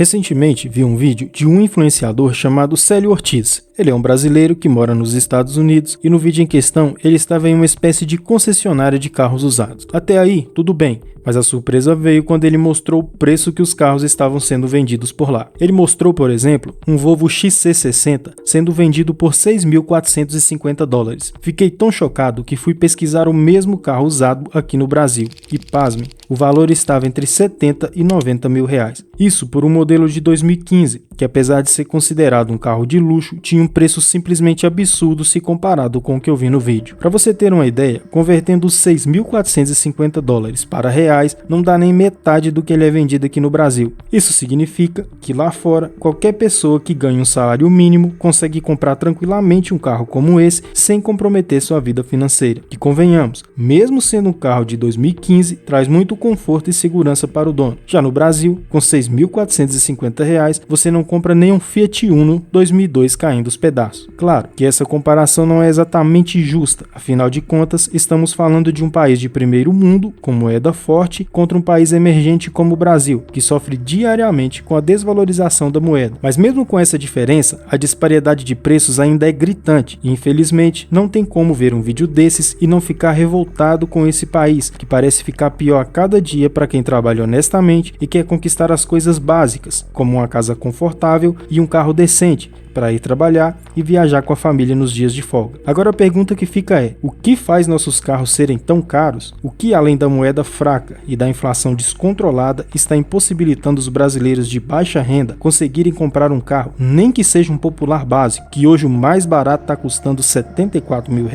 Recentemente vi um vídeo de um influenciador chamado Célio Ortiz. Ele é um brasileiro que mora nos Estados Unidos e no vídeo em questão ele estava em uma espécie de concessionária de carros usados. Até aí, tudo bem, mas a surpresa veio quando ele mostrou o preço que os carros estavam sendo vendidos por lá. Ele mostrou, por exemplo, um Volvo XC60 sendo vendido por $6.450. Fiquei tão chocado que fui pesquisar o mesmo carro usado aqui no Brasil e, pasmem, o valor estava entre 70 e 90 mil reais. Isso por um modelo de 2015, que apesar de ser considerado um carro de luxo, tinha um preço simplesmente absurdo se comparado com o que eu vi no vídeo. Para você ter uma ideia, convertendo os $6.450 para reais, não dá nem metade do que ele é vendido aqui no Brasil. Isso significa que lá fora, qualquer pessoa que ganhe um salário mínimo consegue comprar tranquilamente um carro como esse sem comprometer sua vida financeira. Que convenhamos, mesmo sendo um carro de 2015, traz muito conforto e segurança para o dono. Já no Brasil, com R$6.450, você não compra nem um Fiat Uno 2002 caindo os pedaços. Claro que essa comparação não é exatamente justa, afinal de contas, estamos falando de um país de primeiro mundo, com moeda forte, contra um país emergente como o Brasil, que sofre diariamente com a desvalorização da moeda. Mas mesmo com essa diferença, a disparidade de preços ainda é gritante e infelizmente não tem como ver um vídeo desses e não ficar revoltado com esse país, que parece ficar pior a cada dia para quem trabalha honestamente e quer conquistar as coisas básicas, como uma casa confortável e um carro decente, para ir trabalhar e viajar com a família nos dias de folga. Agora a pergunta que fica é, o que faz nossos carros serem tão caros? O que além da moeda fraca e da inflação descontrolada está impossibilitando os brasileiros de baixa renda conseguirem comprar um carro, nem que seja um popular básico, que hoje o mais barato está custando R$74 mil?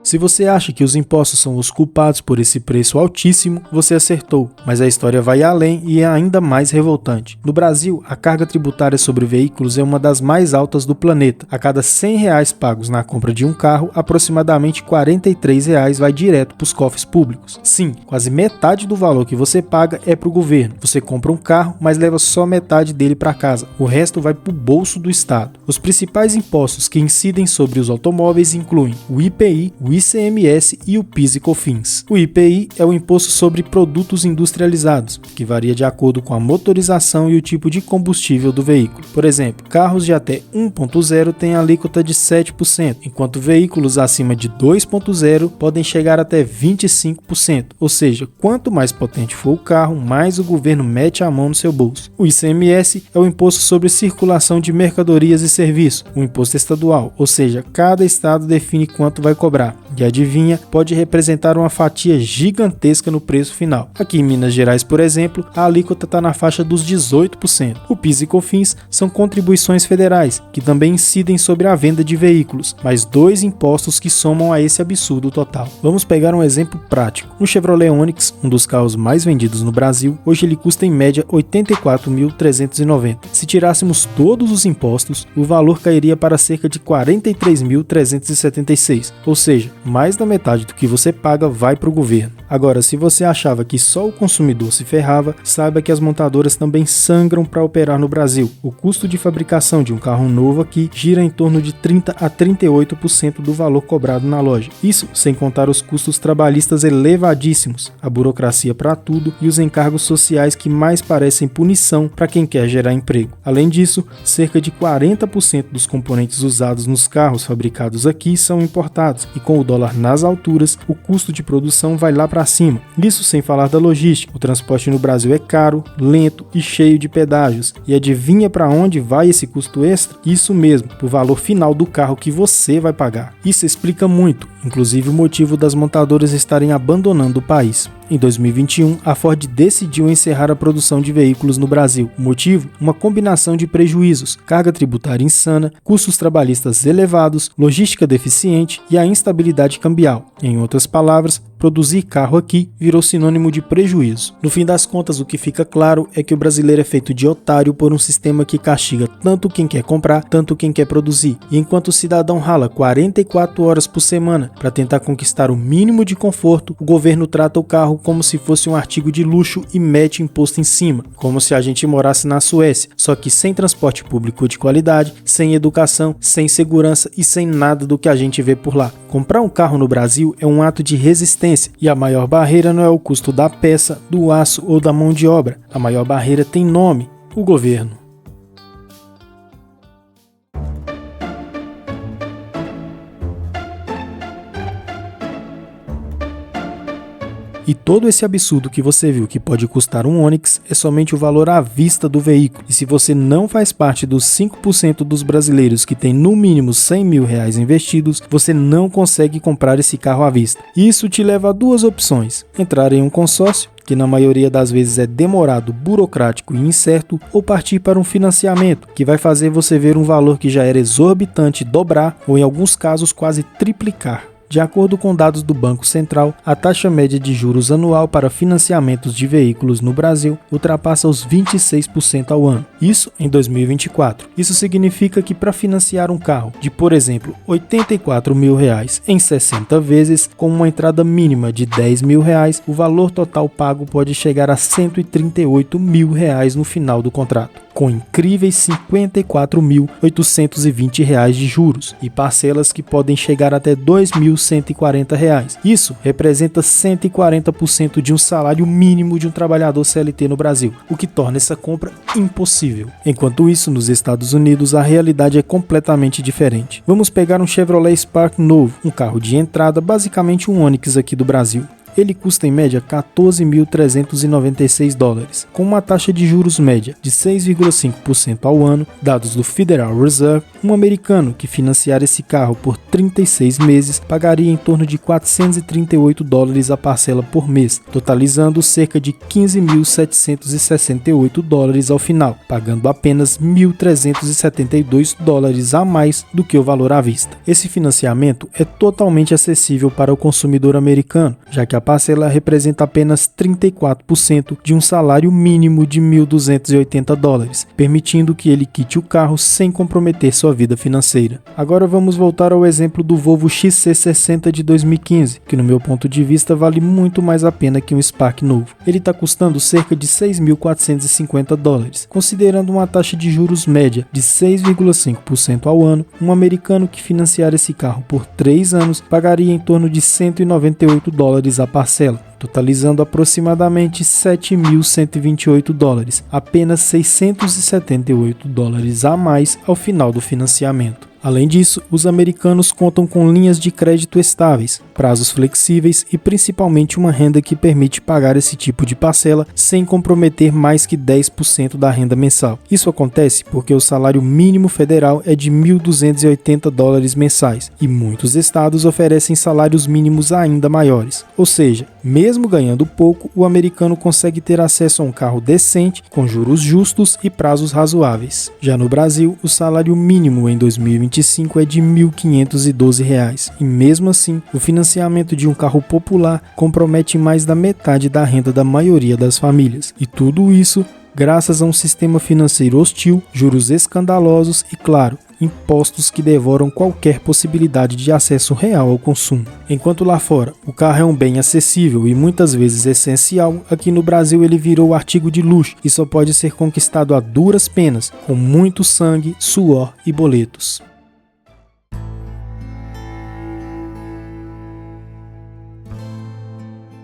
Se você acha que os impostos são os culpados por esse preço altíssimo, você acertou, mas a história vai além e é ainda mais revoltante. No Brasil, a carga tributária sobre veículos é uma das mais altas do planeta. A cada R$100 pagos na compra de um carro, aproximadamente R$43 vai direto para os cofres públicos. Sim, quase metade do valor que você paga é para o governo. Você compra um carro, mas leva só metade dele para casa. O resto vai para o bolso do Estado. Os principais impostos que incidem sobre os automóveis incluem o IPI, o ICMS e o PIS e COFINS. O IPI é o Imposto sobre Produtos Industrializados, que varia de acordo com a motorização e o tipo de combustível do veículo. Por exemplo, carros de até 1.0 têm alíquota de 7%, enquanto veículos acima de 2.0 podem chegar até 25%, ou seja, quanto mais potente for o carro, mais o governo mete a mão no seu bolso. O ICMS é o Imposto sobre Circulação de Mercadorias e Serviços, um imposto estadual, ou seja, cada estado define quanto vai cobrar. E adivinha, pode representar uma fatia gigantesca no preço final. Aqui em Minas Gerais, por exemplo, a alíquota está na faixa dos 18%. O PIS e COFINS são contribuições federais, que também incidem sobre a venda de veículos, mais dois impostos que somam a esse absurdo total. Vamos pegar um exemplo prático. O Chevrolet Onix, um dos carros mais vendidos no Brasil, hoje ele custa em média R$ 84.390. Se tirássemos todos os impostos, o valor cairia para cerca de R$ 43.376, ou seja, mais da metade do que você paga vai para o governo. Agora, se você achava que só o consumidor se ferrava, saiba que as montadoras também sangram para operar no Brasil. O custo de fabricação de um carro novo aqui gira em torno de 30% a 38% do valor cobrado na loja. Isso sem contar os custos trabalhistas elevadíssimos, a burocracia para tudo e os encargos sociais que mais parecem punição para quem quer gerar emprego. Além disso, cerca de 40% dos componentes usados nos carros fabricados aqui são importados e com o dólar nas alturas, o custo de produção vai lá para cima. Isso sem falar da logística. O transporte no Brasil é caro, lento e cheio de pedágios. E adivinha para onde vai esse custo extra? Isso mesmo, para o valor final do carro que você vai pagar. Isso explica muito, inclusive o motivo das montadoras estarem abandonando o país. Em 2021, a Ford decidiu encerrar a produção de veículos no Brasil. O motivo? Uma combinação de prejuízos, carga tributária insana, custos trabalhistas elevados, logística deficiente e a instabilidade cambial. Em outras palavras, produzir carro aqui virou sinônimo de prejuízo. No fim das contas, o que fica claro é que o brasileiro é feito de otário por um sistema que castiga tanto quem quer comprar, tanto quem quer produzir. E enquanto o cidadão rala 44 horas por semana para tentar conquistar o mínimo de conforto, o governo trata o carro como se fosse um artigo de luxo e mete imposto em cima, como se a gente morasse na Suécia, só que sem transporte público de qualidade, sem educação, sem segurança e sem nada do que a gente vê por lá. Comprar um carro no Brasil é um ato de resistência e a maior barreira não é o custo da peça, do aço ou da mão de obra. A maior barreira tem nome: o governo. E todo esse absurdo que você viu que pode custar um Onix é somente o valor à vista do veículo. E se você não faz parte dos 5% dos brasileiros que tem no mínimo R$100 mil investidos, você não consegue comprar esse carro à vista. Isso te leva a duas opções: entrar em um consórcio, que na maioria das vezes é demorado, burocrático e incerto, ou partir para um financiamento, que vai fazer você ver um valor que já era exorbitante dobrar ou em alguns casos quase triplicar. De acordo com dados do Banco Central, a taxa média de juros anual para financiamentos de veículos no Brasil ultrapassa os 26% ao ano. Isso em 2024. Isso significa que para financiar um carro de, por exemplo, R$84 mil em 60 vezes, com uma entrada mínima de R$10 mil, o valor total pago pode chegar a R$138 mil no final do contrato, com incríveis R$54.820 de juros e parcelas que podem chegar até R$2.140. Isso representa 140% de um salário mínimo de um trabalhador CLT no Brasil, o que torna essa compra impossível. Enquanto isso, nos Estados Unidos, a realidade é completamente diferente. Vamos pegar um Chevrolet Spark novo, um carro de entrada, basicamente um Onix aqui do Brasil. Ele custa em média $14.396, com uma taxa de juros média de 6,5% ao ano, dados do Federal Reserve. Um americano que financiar esse carro por 36 meses pagaria em torno de $438 a parcela por mês, totalizando cerca de $15.768 ao final, pagando apenas $1.372 a mais do que o valor à vista. Esse financiamento é totalmente acessível para o consumidor americano, já que a parcela representa apenas 34% de um salário mínimo de $1.280, permitindo que ele quite o carro sem comprometer sua vida financeira. Agora vamos voltar ao exemplo do Volvo XC60 de 2015, que no meu ponto de vista vale muito mais a pena que um Spark novo. Ele está custando cerca de $6.450, considerando uma taxa de juros média de 6,5% ao ano. Um americano que financiar esse carro por 3 anos pagaria em torno de $198 a parcela, totalizando aproximadamente $7.128, apenas $678 a mais ao final do financiamento. Além disso, os americanos contam com linhas de crédito estáveis, prazos flexíveis e principalmente uma renda que permite pagar esse tipo de parcela sem comprometer mais que 10% da renda mensal. Isso acontece porque o salário mínimo federal é de $1.280 mensais e muitos estados oferecem salários mínimos ainda maiores. Ou seja, mesmo ganhando pouco, o americano consegue ter acesso a um carro decente, com juros justos e prazos razoáveis. Já no Brasil, o salário mínimo em 2025 é de R$ 1.512 e mesmo assim, o financiamento de um carro popular compromete mais da metade da renda da maioria das famílias. E tudo isso graças a um sistema financeiro hostil, juros escandalosos e, claro, impostos que devoram qualquer possibilidade de acesso real ao consumo. Enquanto lá fora o carro é um bem acessível e muitas vezes essencial, aqui no Brasil ele virou artigo de luxo e só pode ser conquistado a duras penas, com muito sangue, suor e boletos.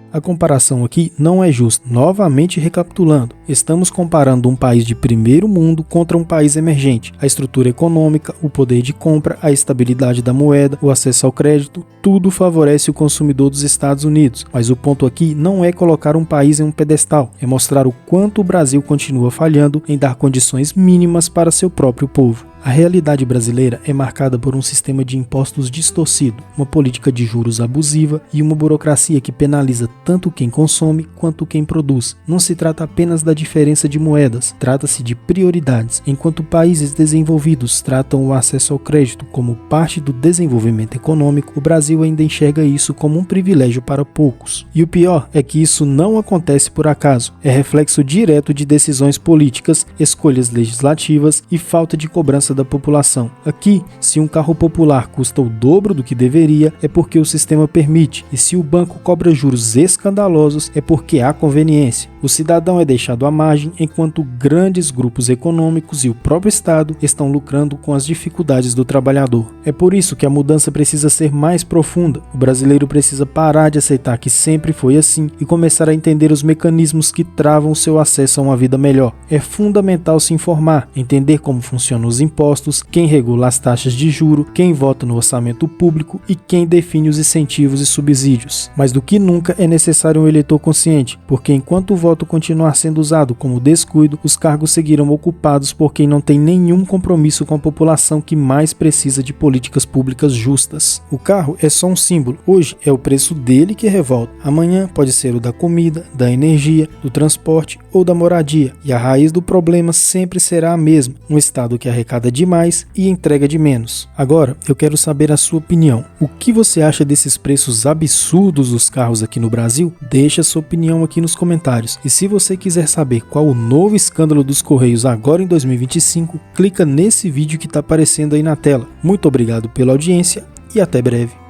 A comparação aqui não é justa. Novamente recapitulando, estamos comparando um país de primeiro mundo contra um país emergente. A estrutura econômica, o poder de compra, a estabilidade da moeda, o acesso ao crédito, tudo favorece o consumidor dos Estados Unidos. Mas o ponto aqui não é colocar um país em um pedestal, é mostrar o quanto o Brasil continua falhando em dar condições mínimas para seu próprio povo. A realidade brasileira é marcada por um sistema de impostos distorcido, uma política de juros abusiva e uma burocracia que penaliza tanto quem consome quanto quem produz. Não se trata apenas da diferença de moedas, trata-se de prioridades. Enquanto países desenvolvidos tratam o acesso ao crédito como parte do desenvolvimento econômico, o Brasil ainda enxerga isso como um privilégio para poucos. E o pior é que isso não acontece por acaso, é reflexo direto de decisões políticas, escolhas legislativas e falta de cobrança da população. Aqui, se um carro popular custa o dobro do que deveria, é porque o sistema permite, e se o banco cobra juros escandalosos, é porque há conveniência. O cidadão é deixado à margem, enquanto grandes grupos econômicos e o próprio Estado estão lucrando com as dificuldades do trabalhador. É por isso que a mudança precisa ser mais profunda. O brasileiro precisa parar de aceitar que sempre foi assim e começar a entender os mecanismos que travam seu acesso a uma vida melhor. É fundamental se informar, entender como funcionam os impostos, quem regula as taxas de juro, quem vota no orçamento público e quem define os incentivos e subsídios. Mais do que nunca é necessário um eleitor consciente, porque enquanto o voto continuar sendo usado como descuido, os cargos seguirão ocupados por quem não tem nenhum compromisso com a população que mais precisa de políticas públicas justas. O carro é só um símbolo. Hoje é o preço dele que revolta. Amanhã pode ser o da comida, da energia, do transporte ou da moradia. E a raiz do problema sempre será a mesma: um Estado que arrecada demais e entrega de menos. Agora, eu quero saber a sua opinião. O que você acha desses preços absurdos dos carros aqui no Brasil? Deixa a sua opinião aqui nos comentários. E se você quiser saber qual o novo escândalo dos Correios agora em 2025, clica nesse vídeo que está aparecendo aí na tela. Muito obrigado pela audiência e até breve.